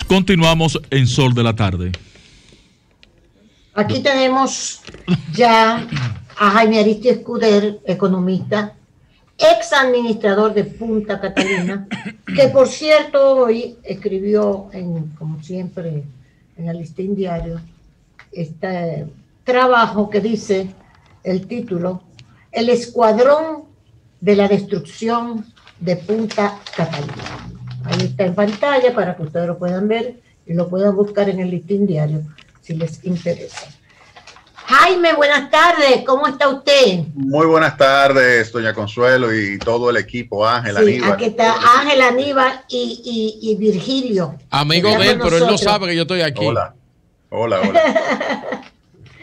Continuamos en Sol de la Tarde. Aquí tenemos ya a Jaime Aristi Escuder, economista, ex administrador de Punta Catalina, que por cierto hoy escribió, como siempre, en el Listín Diario, este trabajo que dice el título: El escuadrón de la destrucción de Punta Catalina. Ahí está en pantalla para que ustedes lo puedan ver y lo puedan buscar en el Listín Diario si les interesa. Jaime, buenas tardes, ¿cómo está usted? Muy buenas tardes, doña Consuelo y todo el equipo, Ángel, sí, Aníbal. Aquí está Ángel, Aníbal y Virgilio. Amigo de él, pero él no sabe que yo estoy aquí. Hola.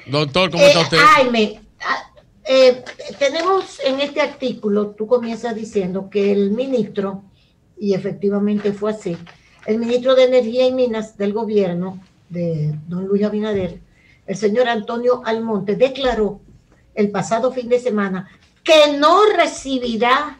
Doctor, ¿cómo está usted? Jaime, tenemos en este artículo, tú comienzas diciendo que el ministro, y efectivamente fue así, el ministro de Energía y Minas del gobierno de don Luis Abinader, el señor Antonio Almonte, declaró el pasado fin de semana que no recibirá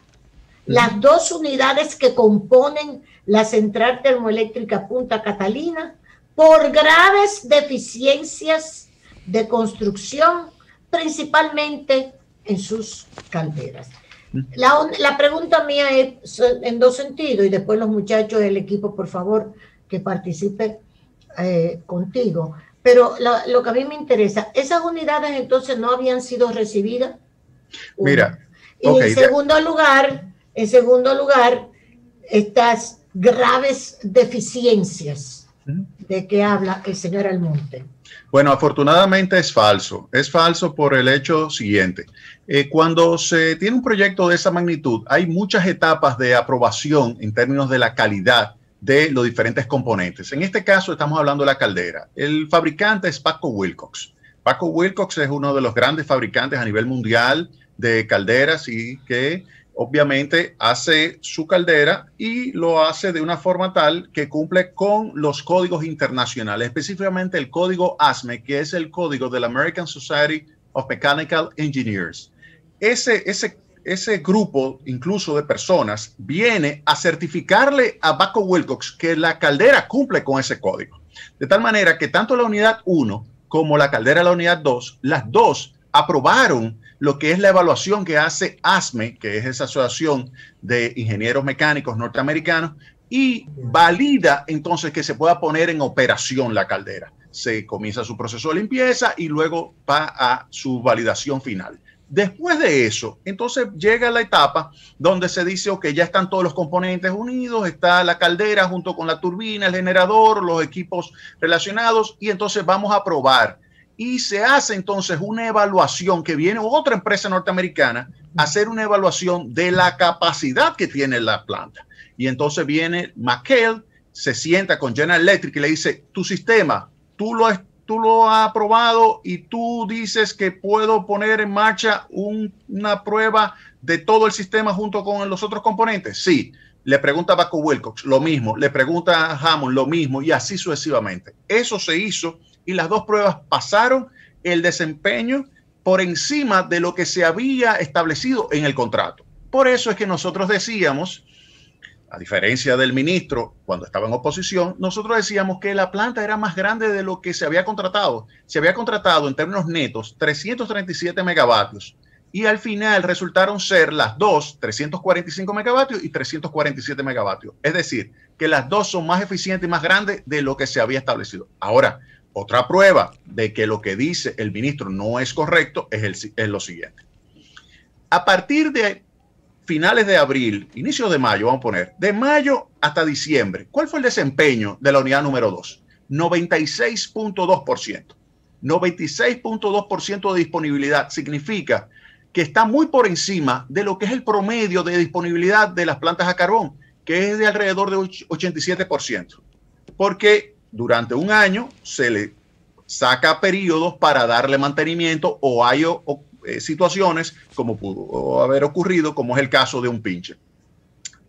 las 2 unidades que componen la central termoeléctrica Punta Catalina por graves deficiencias de construcción, principalmente en sus calderas. La pregunta mía es en 2 sentidos, y después los muchachos del equipo, por favor, que participen contigo. Pero lo que a mí me interesa, ¿esas unidades entonces no habían sido recibidas? Mira, y okay, en segundo lugar, estas graves deficiencias de que habla el señor Almonte. Bueno, afortunadamente es falso. Es falso por el hecho siguiente. Cuando se tiene un proyecto de esa magnitud, hay muchas etapas de aprobación en términos de la calidad de los diferentes componentes. En este caso estamos hablando de la caldera. El fabricante es Paco Wilcox. Paco Wilcox es uno de los grandes fabricantes a nivel mundial de calderas y que obviamente hace su caldera y lo hace de una forma tal que cumple con los códigos internacionales, específicamente el código ASME, que es el código de la American Society of Mechanical Engineers. Ese grupo, incluso de personas, viene a certificarle a Paco Wilcox que la caldera cumple con ese código. De tal manera que tanto la unidad 1 como la caldera de la unidad 2, las dos aprobaron lo que es la evaluación que hace ASME, que es esa asociación de ingenieros mecánicos norteamericanos, y valida entonces que se pueda poner en operación la caldera. Se comienza su proceso de limpieza y luego va a su validación final. Después de eso, entonces llega la etapa donde se dice, ok, ya están todos los componentes unidos, está la caldera junto con la turbina, el generador, los equipos relacionados, y entonces vamos a probar. Y se hace entonces una evaluación, que viene otra empresa norteamericana a hacer una evaluación de la capacidad que tiene la planta. Y entonces viene McHale, se sienta con General Electric y le dice, tu sistema, tú lo has aprobado y tú dices que puedo poner en marcha una prueba de todo el sistema junto con los otros componentes. Sí. Le pregunta a Paco Wilcox lo mismo, le pregunta a Hammond lo mismo y así sucesivamente. Eso se hizo y las 2 pruebas pasaron el desempeño por encima de lo que se había establecido en el contrato. Por eso es que nosotros decíamos, a diferencia del ministro cuando estaba en oposición, nosotros decíamos que la planta era más grande de lo que se había contratado. Se había contratado en términos netos 337 megavatios y al final resultaron ser las 2, 345 megavatios y 347 megavatios. Es decir, que las 2 son más eficientes y más grandes de lo que se había establecido. Ahora, otra prueba de que lo que dice el ministro no es correcto es lo siguiente. A partir de finales de abril, inicios de mayo, vamos a poner, de mayo hasta diciembre, ¿cuál fue el desempeño de la unidad número 2? 96.2%. 96.2% de disponibilidad significa que está muy por encima de lo que es el promedio de disponibilidad de las plantas a carbón, que es de alrededor de 87%. Porque durante un año se le saca periodos para darle mantenimiento o hay situaciones como pudo haber ocurrido, como es el caso de un pinche.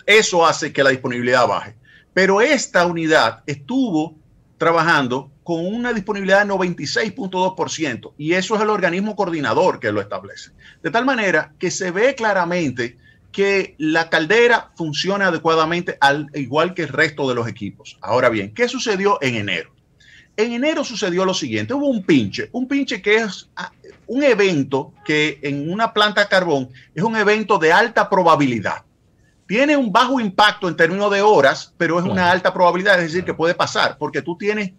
Eso hace que la disponibilidad baje. Pero esta unidad estuvo trabajando con una disponibilidad de 96.2% y eso es el organismo coordinador que lo establece. De tal manera que se ve claramente que la caldera funcione adecuadamente al igual que el resto de los equipos. Ahora bien, ¿qué sucedió en enero? En enero sucedió lo siguiente, hubo un pinche que es un evento que en una planta de carbón es un evento de alta probabilidad. Tiene un bajo impacto en términos de horas, pero es una alta probabilidad, es decir, que puede pasar, porque tú tienes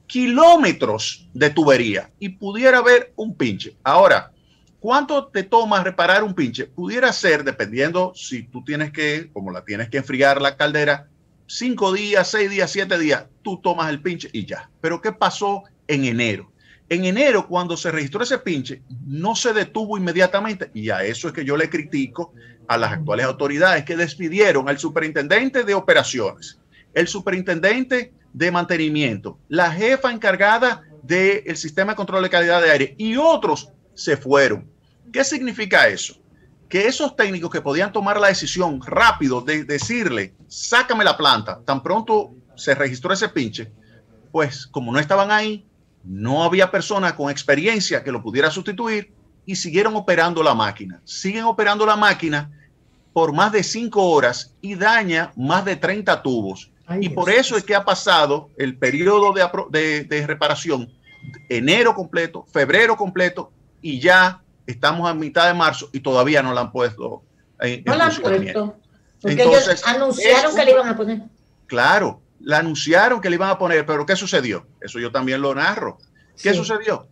kilómetros de tubería y pudiera haber un pinche. Ahora, ¿cuánto te toma reparar un pinche? Pudiera ser, dependiendo si tú tienes que, como la tienes que enfriar la caldera, 5 días, 6 días, 7 días, tú tomas el pinche y ya. Pero ¿qué pasó en enero? En enero, cuando se registró ese pinche, no se detuvo inmediatamente, y a eso es que yo le critico a las actuales autoridades que despidieron al superintendente de operaciones, el superintendente de mantenimiento, la jefa encargada del sistema de control de calidad de aire y otros se fueron. ¿Qué significa eso? Que esos técnicos que podían tomar la decisión rápido de decirle, sácame la planta, tan pronto se registró ese pinche, pues como no estaban ahí, no había persona con experiencia que lo pudiera sustituir y siguieron operando la máquina. Siguen operando la máquina por más de 5 horas y daña más de 30 tubos. Ay, y por eso es que ha pasado el periodo de reparación, enero completo, febrero completo, y ya estamos a mitad de marzo y todavía no la han puesto. No la han puesto. Porque entonces, ellos anunciaron que le iban a poner. Claro, la anunciaron que le iban a poner, pero ¿qué sucedió? Eso yo también lo narro. ¿Qué sucedió?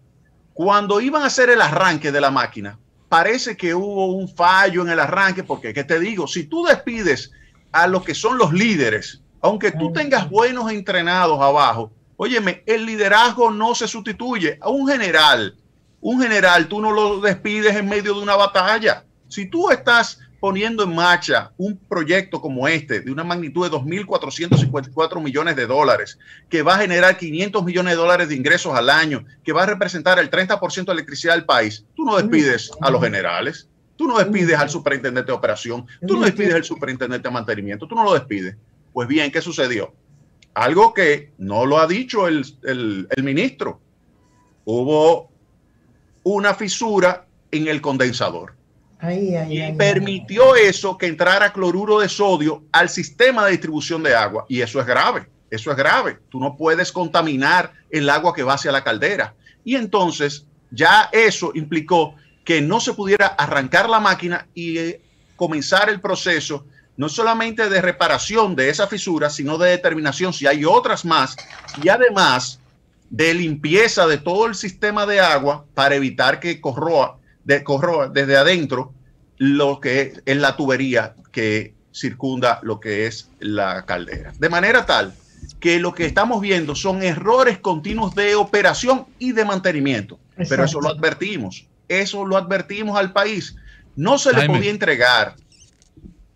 Cuando iban a hacer el arranque de la máquina, parece que hubo un fallo en el arranque, porque, ¿qué te digo? Si tú despides a los que son los líderes, aunque tú tengas buenos entrenados abajo, óyeme, el liderazgo no se sustituye a un general. Un general, tú no lo despides en medio de una batalla. Si tú estás poniendo en marcha un proyecto como este, de una magnitud de 2.454 millones de dólares, que va a generar 500 millones de dólares de ingresos al año, que va a representar el 30% de electricidad del país, tú no despides a los generales, tú no despides al superintendente de operación, tú no despides al superintendente de mantenimiento, tú no lo despides. Pues bien, ¿qué sucedió? Algo que no lo ha dicho el ministro. Hubo una fisura en el condensador. Y permitió eso, que entrara cloruro de sodio al sistema de distribución de agua. Y eso es grave, eso es grave. Tú no puedes contaminar el agua que va hacia la caldera. Y entonces ya eso implicó que no se pudiera arrancar la máquina y comenzar el proceso, no solamente de reparación de esa fisura, sino de determinación si hay otras más, y además de limpieza de todo el sistema de agua para evitar que corroa desde adentro lo que es la tubería que circunda lo que es la caldera. De manera tal que lo que estamos viendo son errores continuos de operación y de mantenimiento. Exacto. Pero eso lo advertimos al país. No se le podía entregar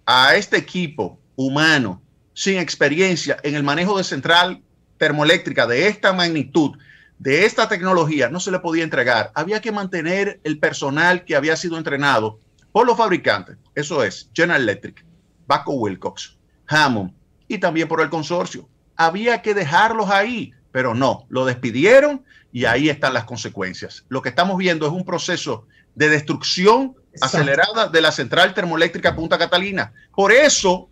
a este equipo humano sin experiencia en el manejo de central termoeléctrica de esta magnitud, de esta tecnología, no se le podía entregar. Había que mantener el personal que había sido entrenado por los fabricantes. Eso es General Electric, Babcock Wilcox, Hammond y también por el consorcio. Había que dejarlos ahí, pero no, lo despidieron y ahí están las consecuencias. Lo que estamos viendo es un proceso de destrucción acelerada de la central termoeléctrica Punta Catalina. Por eso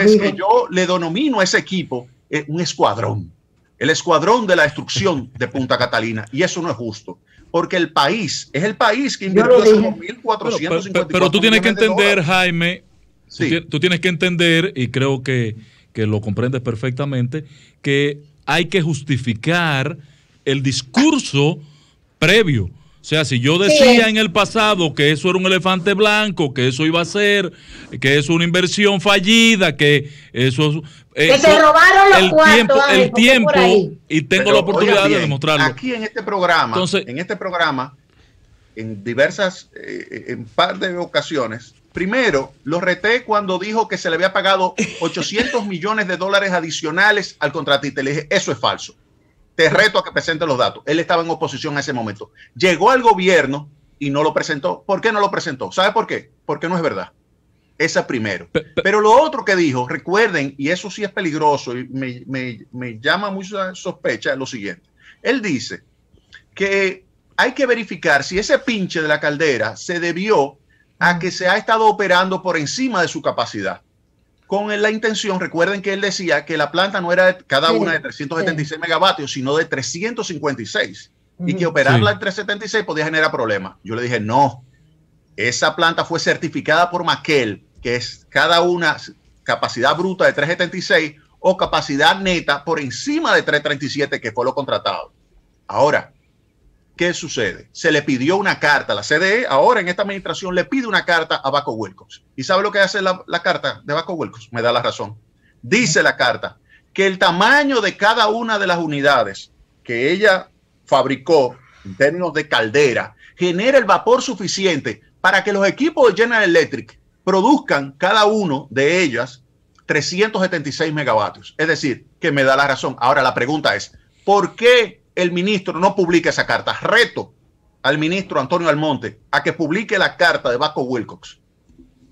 es que yo le denomino a ese equipo un escuadrón. El escuadrón de la destrucción de Punta Catalina. Y eso no es justo. Porque el país, es el país que invirtió 1.454 pero tú tienes que entender, Jaime, sí. Tú tienes que entender, y creo que lo comprendes perfectamente, que hay que justificar el discurso previo. O sea, si yo decía en el pasado que eso era un elefante blanco, que eso iba a ser, que es una inversión fallida, que eso... que se robaron los cuartos. El tiempo, y tengo la oportunidad de demostrarlo. Aquí en este programa, en diversas, en par de ocasiones, primero lo reté cuando dijo que se le había pagado 800 millones de dólares adicionales al contratista. Le dije, eso es falso. Te reto a que presente los datos. Él estaba en oposición a ese momento. Llegó al gobierno y no lo presentó. ¿Por qué no lo presentó? ¿Sabe por qué? Porque no es verdad. Esa primero. Pero lo otro que dijo, recuerden, y eso sí es peligroso y me llama mucha sospecha, lo siguiente. Él dice que hay que verificar si ese pinche de la caldera se debió a que se ha estado operando por encima de su capacidad. Con la intención, recuerden que él decía que la planta no era cada una de 376 megavatios, sino de 356. Y que operarla en 376 podía generar problemas. Yo le dije, no, esa planta fue certificada por McKell, que es cada una capacidad bruta de 376 o capacidad neta por encima de 337, que fue lo contratado. Ahora, ¿qué sucede? Se le pidió una carta, la CDE ahora en esta administración le pide una carta a Babcock Wilcox. ¿Y sabe lo que hace la carta de Babcock Wilcox? Me da la razón. Dice la carta que el tamaño de cada una de las unidades que ella fabricó en términos de caldera genera el vapor suficiente para que los equipos de General Electric produzcan cada uno de ellas 376 megavatios. Es decir, que me da la razón. Ahora la pregunta es, ¿por qué el ministro no publica esa carta? Reto al ministro Antonio Almonte a que publique la carta de Babcock Wilcox,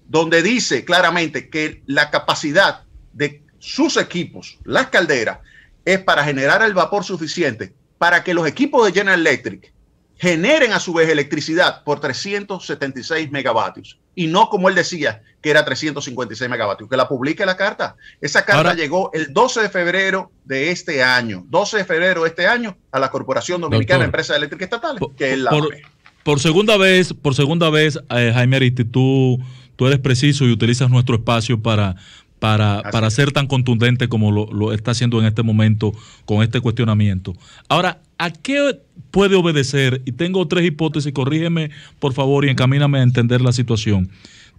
donde dice claramente que la capacidad de sus equipos, las calderas, es para generar el vapor suficiente para que los equipos de General Electric generen a su vez electricidad por 376 megavatios y no como él decía que era 356 megavatios. Que la publique la carta. Esa carta llegó el 12 de febrero de este año, 12 de febrero de este año, a la Corporación Dominicana de Empresas Eléctricas Estatales, que es la por segunda vez, Jaime Aristi, tú eres preciso y utilizas nuestro espacio para ser tan contundente como lo está haciendo en este momento con este cuestionamiento. Ahora, ¿a qué puede obedecer? Y tengo tres hipótesis, corrígeme por favor y encamíname a entender la situación.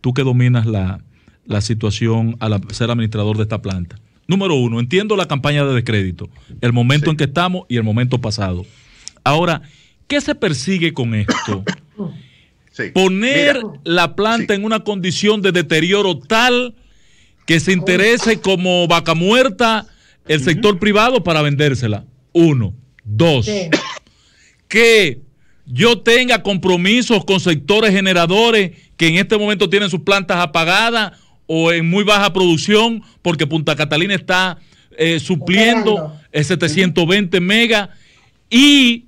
Tú que dominas la situación al ser administrador de esta planta. Número uno, entiendo la campaña de descrédito, el momento en que estamos y el momento pasado. Ahora, ¿qué se persigue con esto? Poner la planta en una condición de deterioro tal que se interese como vaca muerta el sector privado para vendérsela. Uno. Dos, que yo tenga compromisos con sectores generadores que en este momento tienen sus plantas apagadas o en muy baja producción porque Punta Catalina está supliendo 720 megas y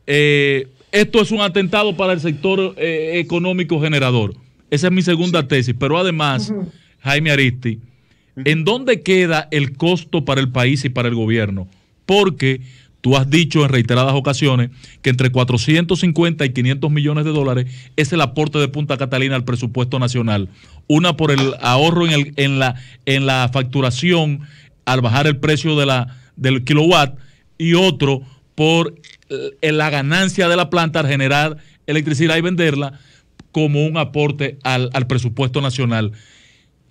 esto es un atentado para el sector económico generador. Esa es mi segunda tesis, pero además, Jaime Aristi, ¿en dónde queda el costo para el país y para el gobierno? Porque tú has dicho en reiteradas ocasiones que entre 450 y 500 millones de dólares es el aporte de Punta Catalina al presupuesto nacional. Una por el ahorro en la facturación al bajar el precio del kilowatt y otro por la ganancia de la planta al generar electricidad y venderla como un aporte al presupuesto nacional.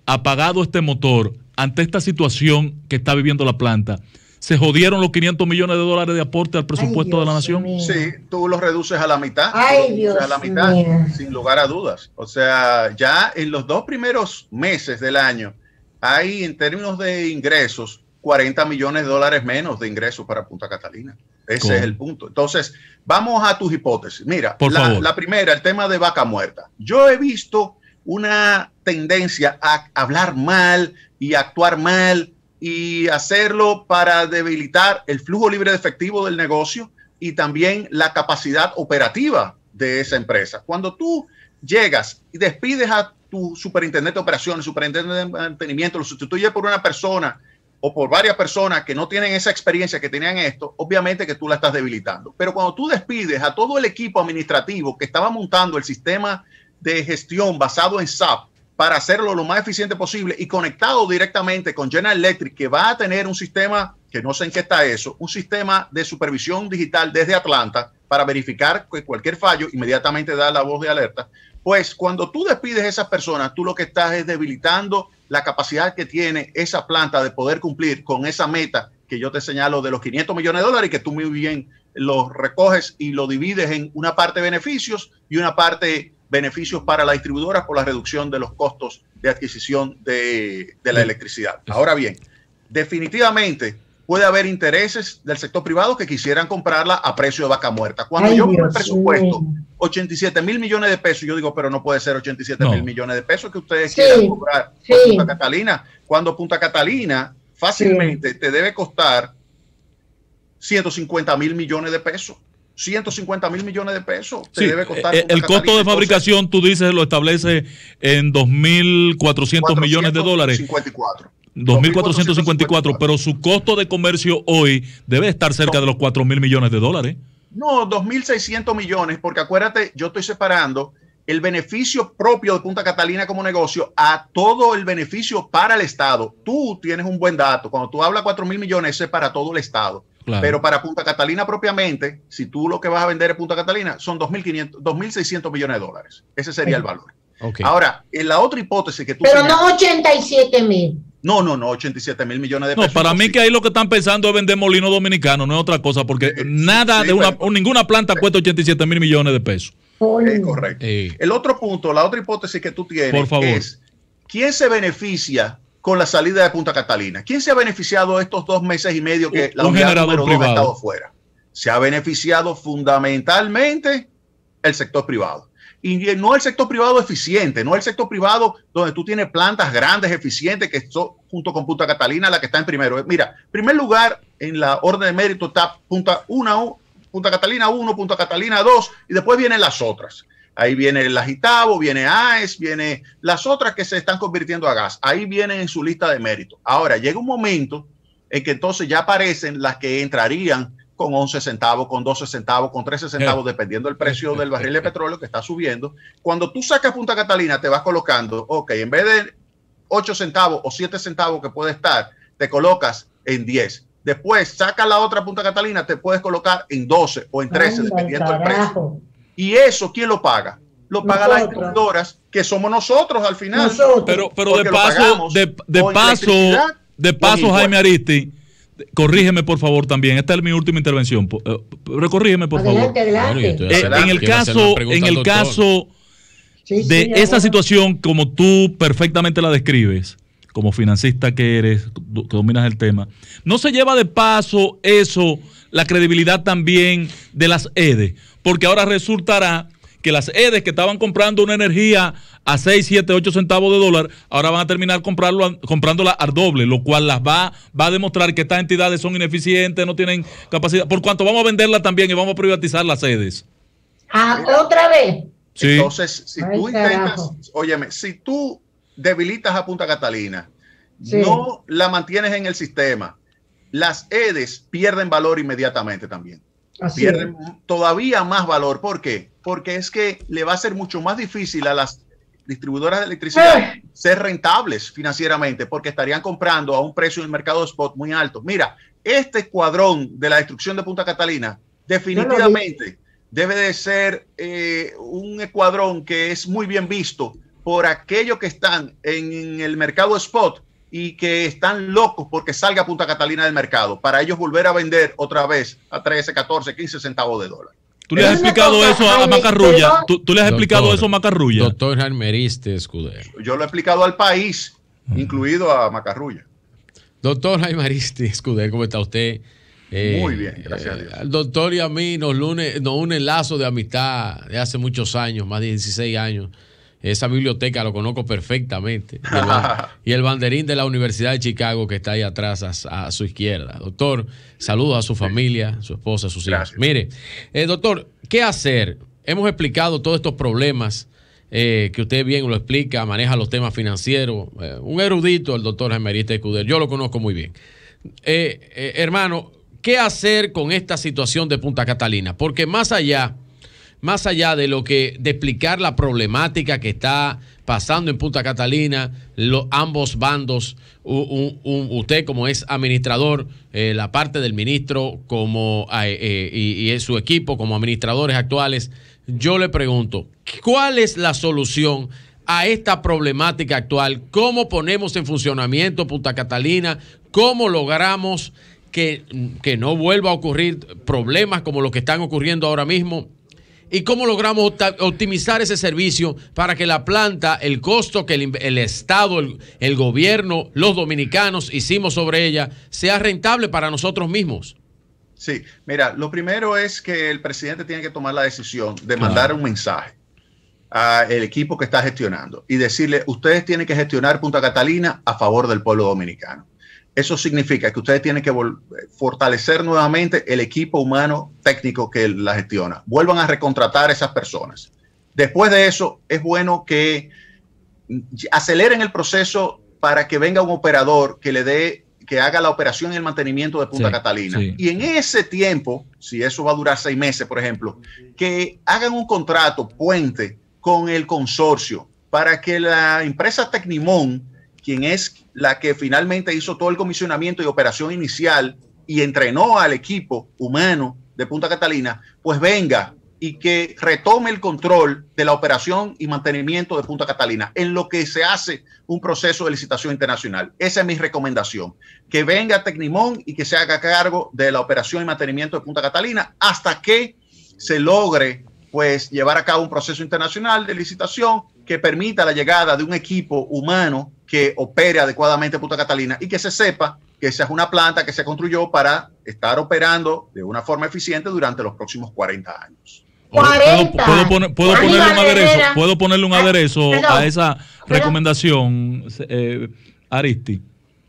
Apagado este motor, ante esta situación que está viviendo la planta, ¿se jodieron los 500 millones de dólares de aporte al presupuesto de la nación? Sí, tú los reduces a la mitad. Sin lugar a dudas. O sea, ya en los 2 primeros meses del año hay, en términos de ingresos, 40 millones de dólares menos de ingresos para Punta Catalina. Ese es el punto. Entonces, vamos a tus hipótesis. Mira, la primera, el tema de vaca muerta. Yo he visto una tendencia a hablar mal y actuar mal y hacerlo para debilitar el flujo libre de efectivo del negocio y también la capacidad operativa de esa empresa. Cuando tú llegas y despides a tu superintendente de operaciones, superintendente de mantenimiento, lo sustituyes por una persona o por varias personas que no tienen esa experiencia que tenían esto, obviamente que tú la estás debilitando. Pero cuando tú despides a todo el equipo administrativo que estaba montando el sistema de gestión basado en SAP para hacerlo lo más eficiente posible y conectado directamente con General Electric, que va a tener un sistema, que no sé en qué está eso, un sistema de supervisión digital desde Atlanta para verificar que cualquier fallo inmediatamente da la voz de alerta. Pues cuando tú despides a esas personas, tú lo que estás es debilitando la capacidad que tiene esa planta de poder cumplir con esa meta que yo te señalo de los 500 millones de dólares y que tú muy bien los recoges y lo divides en una parte beneficios y una parte beneficios para la distribuidora por la reducción de los costos de adquisición de la electricidad. Ahora bien, definitivamente puede haber intereses del sector privado que quisieran comprarla a precio de vaca muerta. Cuando yo veo el presupuesto, 87 mil millones de pesos, yo digo, pero no puede ser 87 mil millones de pesos que ustedes quieran cobrar por Punta Catalina, cuando Punta Catalina fácilmente te debe costar 150 mil millones de pesos. O 150 mil millones de pesos. Sí, debe costar el costo de fabricación, tú dices, lo establece en 2.400 millones de dólares. 2.454, pero su costo de comercio hoy debe estar cerca de los 4.000 millones de dólares. No, 2.600 millones, porque acuérdate, yo estoy separando el beneficio propio de Punta Catalina como negocio a todo el beneficio para el Estado. Tú tienes un buen dato. Cuando tú hablas 4.000 millones, eso es para todo el Estado. Claro. Pero para Punta Catalina propiamente, si tú lo que vas a vender en Punta Catalina son 2.600 millones de dólares. Ese sería el valor. Okay. Ahora, en la otra hipótesis que tú... Pero no 87.000. No, 87 mil millones de pesos. No, para mí que ahí lo que están pensando es vender molino dominicano, no es otra cosa, porque nada de ninguna planta cuesta 87 mil millones de pesos. Es correcto. El otro punto, la otra hipótesis que tú tienes, por favor, es ¿quién se beneficia con la salida de Punta Catalina? ¿Quién se ha beneficiado estos 2 meses y medio que la unidad número 2 ha estado fuera? Se ha beneficiado fundamentalmente el sector privado. Y no el sector privado eficiente, no el sector privado donde tú tienes plantas grandes, eficientes, que son junto con Punta Catalina la que está en primero. Mira, en primer lugar en la orden de mérito está Punta Catalina 1, Punta Catalina 2 y después vienen las otras. Ahí viene el Agitavo, viene AES, viene las otras que se están convirtiendo a gas. Ahí vienen en su lista de mérito. Ahora, llega un momento en que entonces ya aparecen las que entrarían con 11 centavos, con 12 centavos, con 13 centavos, dependiendo del precio del barril de petróleo que está subiendo. Cuando tú sacas Punta Catalina, te vas colocando, ok, en vez de 8 centavos o 7 centavos que puede estar, te colocas en 10. Después sacas la otra Punta Catalina, te puedes colocar en 12 o en 13, dependiendo del precio. ¿Y eso quién lo paga? Lo pagan las distribuidoras, que somos nosotros al final. Pero de paso, Jaime Aristi, corrígeme por favor también. Esta es mi última intervención. Corrígeme por favor. Adelante. En el caso de esa situación, como tú perfectamente la describes, como financista que eres, que dominas el tema, ¿no se lleva de paso eso, la credibilidad también de las EDES? Porque ahora resultará que las EDES que estaban comprando una energía a 6, 7, 8 centavos de dólar, ahora van a terminar comprándola al doble, lo cual las va a demostrar que estas entidades son ineficientes, no tienen capacidad, por cuanto vamos a venderla también y vamos a privatizar las EDES. ¿Otra vez? Sí. Entonces, si tú intentas, óyeme, si tú debilitas a Punta Catalina, no la mantienes en el sistema, las EDES pierden valor inmediatamente también. Pierden todavía más valor. ¿Por qué? Porque es que le va a ser mucho más difícil a las distribuidoras de electricidad ser rentables financieramente, porque estarían comprando a un precio en el mercado de spot muy alto. Mira, este escuadrón de la destrucción de Punta Catalina definitivamente debe de ser un escuadrón que es muy bien visto por aquellos que están en el mercado spot y que están locos porque salga Punta Catalina del mercado, para ellos volver a vender otra vez a 13, 14, 15 centavos de dólar. ¿Tú le has explicado eso a Macarrulla? ¿Tú le has explicado eso a Macarrulla? Doctor Jaime Aristi Escudero. Yo lo he explicado al país, incluido a Macarrulla. Doctor Jaime Aristi Escudero, ¿cómo está usted? Muy bien, gracias a Dios. Al doctor y a mí nos une el lazo de amistad de hace muchos años, más de 16 años. Esa biblioteca lo conozco perfectamente. Y el banderín de la Universidad de Chicago que está ahí atrás a su izquierda. Doctor, saludos a su familia, a su esposa, a sus hijos. Mire, doctor, ¿qué hacer? Hemos explicado todos estos problemas que usted bien lo explica, maneja los temas financieros. Un erudito, el doctor Jaime Aristi Escudero. Yo lo conozco muy bien. Hermano, ¿qué hacer con esta situación de Punta Catalina? Porque más allá de de explicar la problemática que está pasando en Punta Catalina, ambos bandos, usted como es administrador, la parte del ministro y su equipo como administradores actuales, yo le pregunto, ¿cuál es la solución a esta problemática actual? ¿Cómo ponemos en funcionamiento Punta Catalina? ¿Cómo logramos que no vuelva a ocurrir problemas como los que están ocurriendo ahora mismo? ¿Y cómo logramos optimizar ese servicio para que la planta, el costo que el Estado, el gobierno, los dominicanos hicimos sobre ella, sea rentable para nosotros mismos? Sí, mira, lo primero es que el presidente tiene que tomar la decisión de mandar un mensaje al equipo que está gestionando y decirle, ustedes tienen que gestionar Punta Catalina a favor del pueblo dominicano. eso significa que ustedes tienen que fortalecer nuevamente el equipo humano técnico que la gestiona. Vuelvan a recontratar a esas personas. Después de eso, es bueno que aceleren el proceso para que venga un operador que haga la operación y el mantenimiento de Punta Catalina. Sí. Y en ese tiempo, si eso va a durar 6 meses, por ejemplo, que hagan un contrato puente con el consorcio para que la empresa Tecnimón, quien es la que finalmente hizo todo el comisionamiento y operación inicial y entrenó al equipo humano de Punta Catalina, pues venga y que retome el control de la operación y mantenimiento de Punta Catalina en lo que se hace un proceso de licitación internacional. Esa es mi recomendación, que venga Tecnimón y que se haga cargo de la operación y mantenimiento de Punta Catalina hasta que se logre pues llevar a cabo un proceso internacional de licitación que permita la llegada de un equipo humano que opere adecuadamente Punta Catalina y que se sepa que esa es una planta que se construyó para estar operando de una forma eficiente durante los próximos 40 años. 40. ¿Puedo ponerle un aderezo a esa recomendación, Aristi?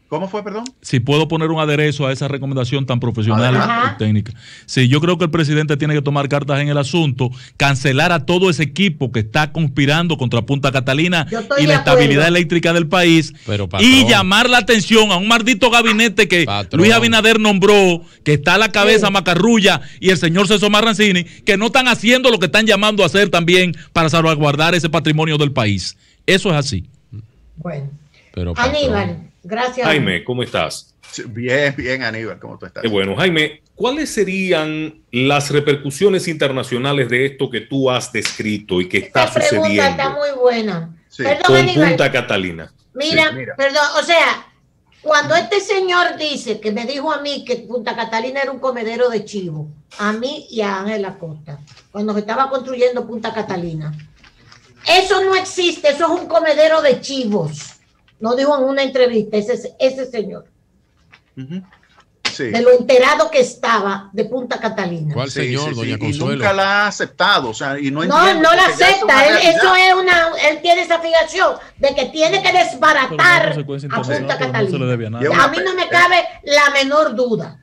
¿Cómo fue, perdón? Si puedo poner un aderezo a esa recomendación tan profesional y técnica. Sí, yo creo que el presidente tiene que tomar cartas en el asunto, cancelar a todo ese equipo que está conspirando contra Punta Catalina y la estabilidad eléctrica del país, y llamar la atención a un maldito gabinete que Luis Abinader nombró, que está a la cabeza Macarrulla y el señor César Marrancini, que no están haciendo lo que están llamando a hacer también para salvaguardar ese patrimonio del país. Eso es así. Bueno, Aníbal. Gracias. Jaime, ¿cómo estás? Bien, bien, Aníbal, ¿cómo tú estás? Bueno, Jaime, ¿cuáles serían las repercusiones internacionales de esto que tú has descrito y que está sucediendo? Esta pregunta está muy buena. Sí. Perdón, Con Aníbal. Punta Catalina. Mira, perdón, o sea, cuando este señor dice que me dijo a mí que Punta Catalina era un comedero de chivo, a mí y a Ángel Acosta, cuando se estaba construyendo Punta Catalina, eso no existe, eso es un comedero de chivos. No dijo en una entrevista ese señor. Sí. De lo enterado que estaba de Punta Catalina. ¿Cuál señor, doña Consuelo? Y nunca la ha aceptado, o sea, y no la acepta. Él tiene esa fijación de que tiene que desbaratar a Punta Catalina. A mí no me cabe la menor duda.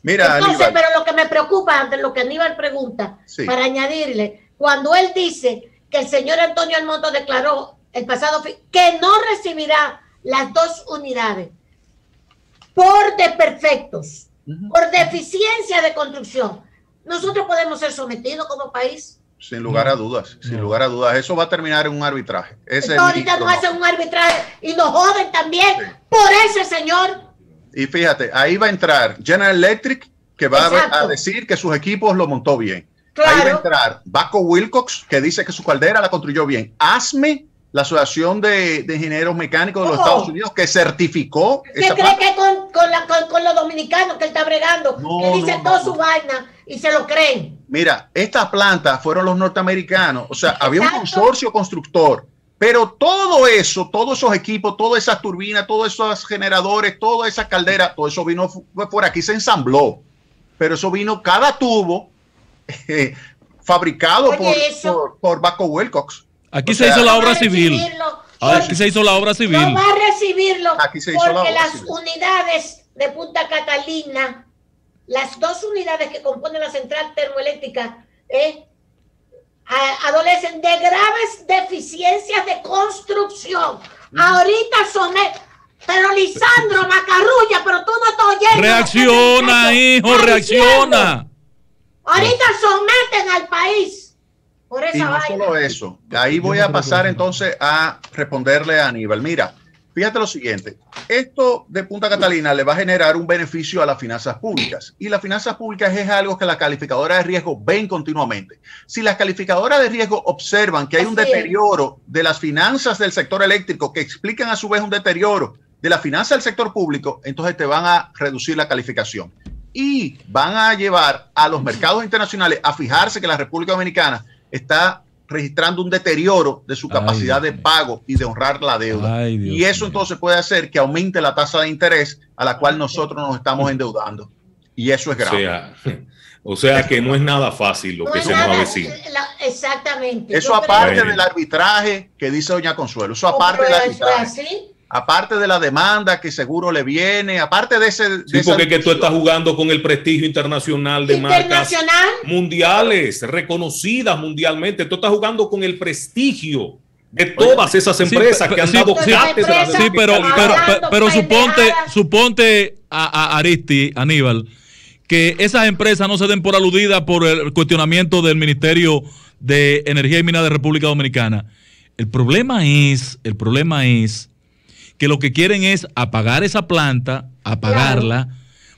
Mira, entonces, Aníbal, pero lo que me preocupa ante lo que Aníbal pregunta, para añadirle, cuando él dice que el señor Antonio Almonte declaró el pasado que no recibirá las 2 unidades por desperfectos, por deficiencia de construcción, nosotros podemos ser sometidos como país. Sin lugar a dudas, sin lugar a dudas. Eso va a terminar en un arbitraje. Ahorita nos hacen un arbitraje y nos joden también por ese señor. Y fíjate, ahí va a entrar General Electric, que va a decir que sus equipos lo montó bien. Claro. Ahí va a entrar Baco Wilcox, que dice que su caldera la construyó bien. ASME, la Asociación de Ingenieros Mecánicos de los Estados Unidos, que certificó. ¿Qué cree que con los dominicanos que él está bregando? Que dice toda su vaina y se lo creen. Mira, estas plantas fueron los norteamericanos. O sea, había un consorcio constructor, pero todo eso, todos esos equipos, todas esas turbinas, todos esos generadores, toda esa caldera, todo eso vino por aquí, se ensambló. Pero eso vino cada tubo fabricado por Baco Wilcox. Aquí se hizo la obra civil. Aquí se hizo la obra civil. No va a recibirlo porque las unidades de Punta Catalina, las 2 unidades que componen la central termoeléctrica, adolecen de graves deficiencias de construcción. Ahorita pero Lisandro Macarrulla, pero tú no estás oyendo. Reacciona, hijo, reacciona. Ahorita someten al país. Por esa y no solo eso, ahí voy a pasar entonces a responderle a Aníbal. Mira, fíjate lo siguiente, esto de Punta Catalina le va a generar un beneficio a las finanzas públicas, y las finanzas públicas es algo que las calificadoras de riesgo ven continuamente. Si las calificadoras de riesgo observan que hay un deterioro de las finanzas del sector eléctrico, que explican a su vez un deterioro de la finanza del sector público, entonces te van a reducir la calificación y van a llevar a los mercados internacionales a fijarse que la República Dominicana está registrando un deterioro de su capacidad de pago y de honrar la deuda. Y eso entonces puede hacer que aumente la tasa de interés a la cual nosotros nos estamos endeudando. Y eso es grave. O sea que no es nada fácil lo que se nos avecina. Exactamente. Eso aparte del arbitraje que dice doña Consuelo. Eso aparte del arbitraje. aparte de la demanda que seguro le viene, aparte de ese... Sí, porque que tú estás jugando con el prestigio internacional de marcas mundiales, reconocidas mundialmente. Tú estás jugando con el prestigio de todas esas empresas que han dado cátedra. Sí, pero suponte a Aristi, Aníbal, que esas empresas no se den por aludidas por el cuestionamiento del Ministerio de Energía y Minas de República Dominicana. El problema es que lo que quieren es apagar esa planta, apagarla,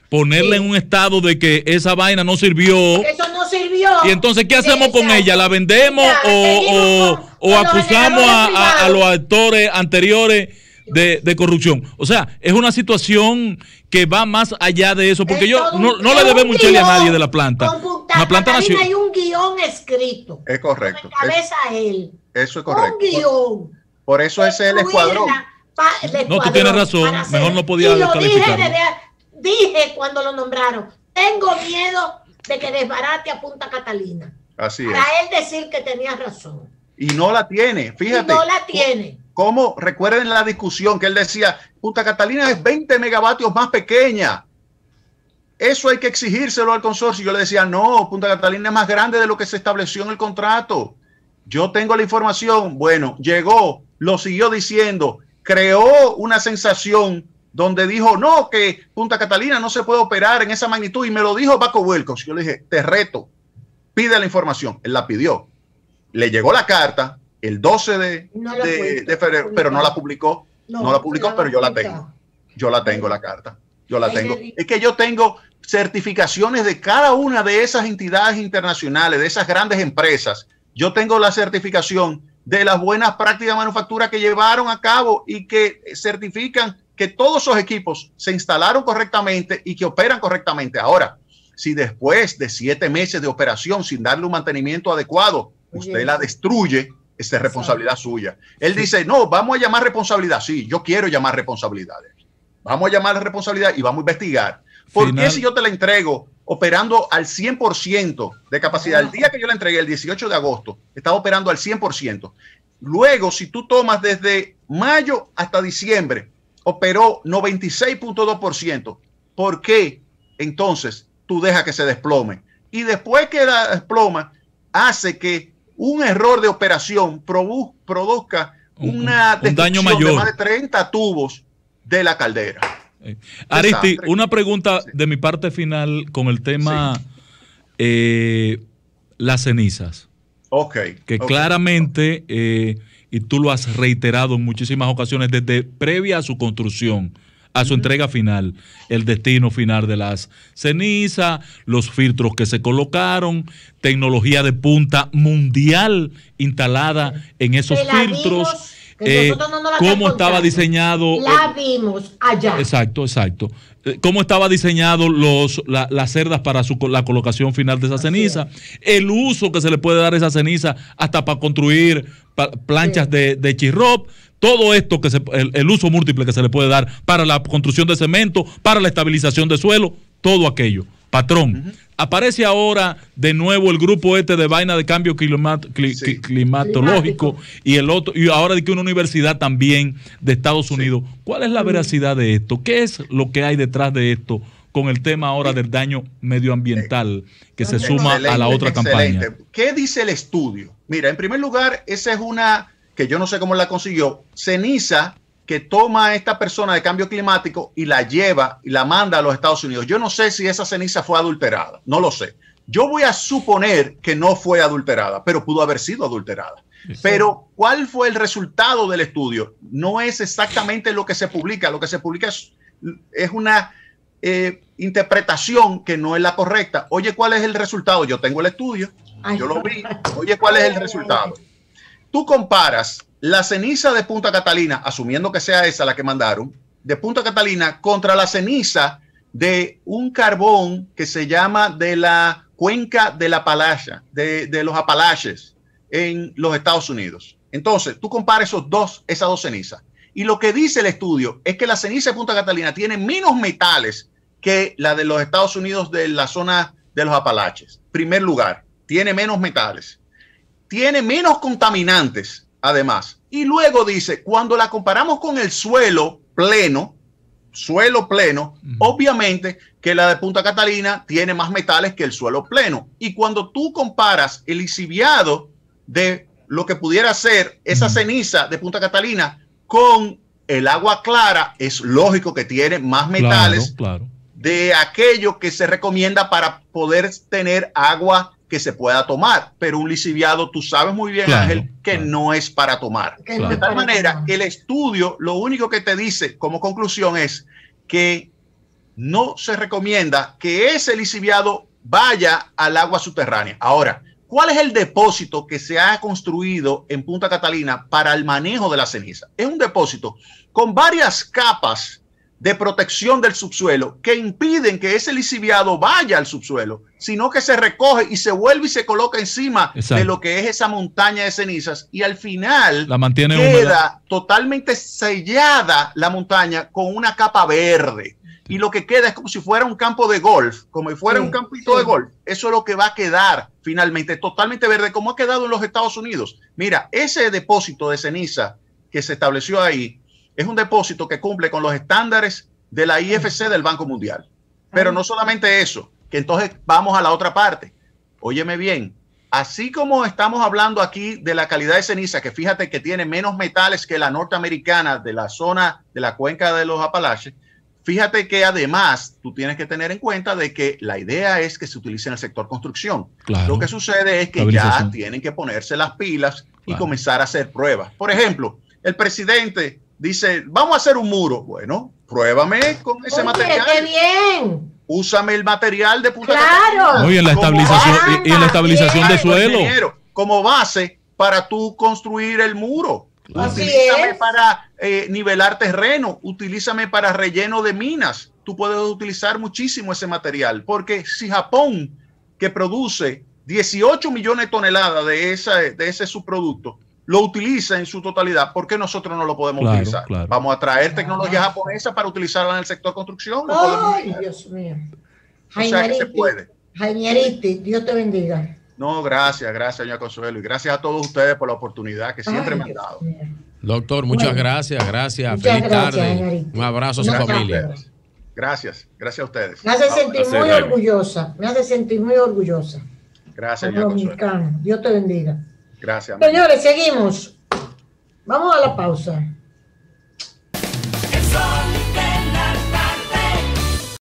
ponerla en un estado de que esa vaina no sirvió. Eso no sirvió. Y entonces, ¿qué hacemos con ella? ¿La vendemos o acusamos a los actores anteriores de corrupción? O sea, es una situación que va más allá de eso, porque yo no le debemos echarle a nadie de la planta. Una planta nacional. Hay un guión escrito. Es correcto. Cabeza él. Eso es correcto. Un guión. Por eso ese es el escuadrón. No, tú tienes razón. Mejor no podía descalificarlo. Dije cuando lo nombraron, tengo miedo de que desbarate a Punta Catalina. Así para él decir que tenía razón. Y no la tiene, fíjate. Y no la tiene. ¿Cómo? Recuerden la discusión que él decía, Punta Catalina es 20 megavatios más pequeña. Eso hay que exigírselo al consorcio. Yo le decía, no, Punta Catalina es más grande de lo que se estableció en el contrato. Yo tengo la información. Bueno, llegó, lo siguió diciendo, creó una sensación donde dijo, no, que Punta Catalina no se puede operar en esa magnitud. Y me lo dijo Baco Wilcox. Yo le dije, te reto, pide la información. Él la pidió. Le llegó la carta el 12 de febrero, pero no la publicó. No la publicó, pero yo la tengo. Yo la tengo, la carta. Yo la tengo. Es que yo tengo certificaciones de cada una de esas entidades internacionales, de esas grandes empresas. Yo tengo la certificación de las buenas prácticas de manufactura que llevaron a cabo y que certifican que todos esos equipos se instalaron correctamente y que operan correctamente. Ahora, si después de 7 meses de operación sin darle un mantenimiento adecuado, usted la destruye, esa es responsabilidad suya. Él dice, no, vamos a llamar responsabilidad. Sí, yo quiero llamar responsabilidades. Vamos a llamar responsabilidad y vamos a investigar. ¿Por qué si yo te la entrego operando al 100% de capacidad? El día que yo la entregué, el 18 de agosto, estaba operando al 100%. Luego, si tú tomas desde mayo hasta diciembre, operó 96.2%. ¿Por qué entonces tú dejas que se desplome? Y después que la desploma, hace que un error de operación produzca un daño mayor de más de 30 tubos de la caldera. Aristi, una pregunta de mi parte final con el tema las cenizas. Que claramente, y tú lo has reiterado en muchísimas ocasiones, desde previa a su construcción, a su entrega final, el destino final de las cenizas, los filtros que se colocaron, tecnología de punta mundial instalada en esos filtros. Cómo estaba diseñado. La vimos allá. Exacto. Cómo estaba diseñado las cerdas para la colocación final de esa ceniza. El uso que se le puede dar a esa ceniza hasta para construir planchas de chirrop. Todo esto, el uso múltiple que se le puede dar para la construcción de cemento, para la estabilización de suelo, todo aquello. Patrón, aparece ahora de nuevo el grupo de vaina de cambio climatológico y el otro, y ahora de que una universidad también de Estados Unidos. ¿Cuál es la veracidad de esto? ¿Qué es lo que hay detrás de esto con el tema ahora del daño medioambiental que se suma a la otra campaña? ¿Qué dice el estudio? Mira, en primer lugar, esa es una que yo no sé cómo la consiguió, ceniza que toma a esta persona de cambio climático y la lleva y la manda a los Estados Unidos. Yo no sé si esa ceniza fue adulterada, no lo sé. Yo voy a suponer que no fue adulterada, pero pudo haber sido adulterada. Sí. Pero ¿cuál fue el resultado del estudio? No es exactamente lo que se publica. Lo que se publica es una interpretación que no es la correcta. Oye, ¿cuál es el resultado? Yo tengo el estudio, yo lo vi. Oye, ¿cuál es el resultado? Tú comparas la ceniza de Punta Catalina, asumiendo que sea esa la que mandaron, de Punta Catalina contra la ceniza de un carbón que se llama de la cuenca de la Apalache, de los Apalaches en los Estados Unidos. Entonces, tú comparas esas dos cenizas. Y lo que dice el estudio es que la ceniza de Punta Catalina tiene menos metales que la de los Estados Unidos de la zona de los Apalaches. Primer lugar, tiene menos metales. Tiene menos contaminantes además. Y luego dice, cuando la comparamos con el suelo pleno, obviamente que la de Punta Catalina tiene más metales que el suelo pleno. Y cuando tú comparas el lixiviado de lo que pudiera ser esa ceniza de Punta Catalina con el agua clara, es lógico que tiene más metales de aquello que se recomienda para poder tener agua que se pueda tomar. Pero un lixiviado, tú sabes muy bien, Ángel, que no es para tomar. De tal manera que el estudio lo único que te dice como conclusión es que no se recomienda que ese lixiviado vaya al agua subterránea. Ahora, ¿cuál es el depósito que se ha construido en Punta Catalina para el manejo de la ceniza? Es un depósito con varias capas de protección del subsuelo que impiden que ese lixiviado vaya al subsuelo, sino que se recoge y se vuelve y se coloca encima de lo que es esa montaña de cenizas, y al final la mantiene queda húmeda, totalmente sellada la montaña con una capa verde. Y lo que queda es como si fuera un campo de golf, como si fuera un campito de golf. Eso es lo que va a quedar finalmente, totalmente verde, como ha quedado en los Estados Unidos. Mira, ese depósito de ceniza que se estableció ahí es un depósito que cumple con los estándares de la IFC del Banco Mundial. Pero no solamente eso, que entonces vamos a la otra parte. Óyeme bien, así como estamos hablando aquí de la calidad de ceniza, que fíjate que tiene menos metales que la norteamericana de la zona de la cuenca de los Apalaches, fíjate que además tú tienes que tener en cuenta de que la idea es que se utilice en el sector construcción. Lo que sucede es que ya tienen que ponerse las pilas y comenzar a hacer pruebas. Por ejemplo, el presidente dice, vamos a hacer un muro. Bueno, pruébame con ese material. ¡Qué bien! Úsame el material de Punta Catalina. Y en la estabilización de suelo. Como base para tú construir el muro. Utilízame para nivelar terreno, utilízame para relleno de minas. Tú puedes utilizar muchísimo ese material, porque si Japón, que produce 18 millones de toneladas de ese subproducto, lo utiliza en su totalidad, ¿por qué nosotros no lo podemos utilizar? Vamos a traer tecnología japonesa para utilizarla en el sector construcción. ¡Ay, Dios mío! O sea que se puede. Jaime Ariti, Dios te bendiga. No, gracias, doña Consuelo, y gracias a todos ustedes por la oportunidad que siempre me han dado. Doctor, muchas gracias. Feliz tarde. Un abrazo a su familia. Gracias a ustedes. Me hace sentir muy orgullosa. Gracias, doña Consuelo. Dios te bendiga. Gracias. Señores, seguimos. Vamos a la pausa.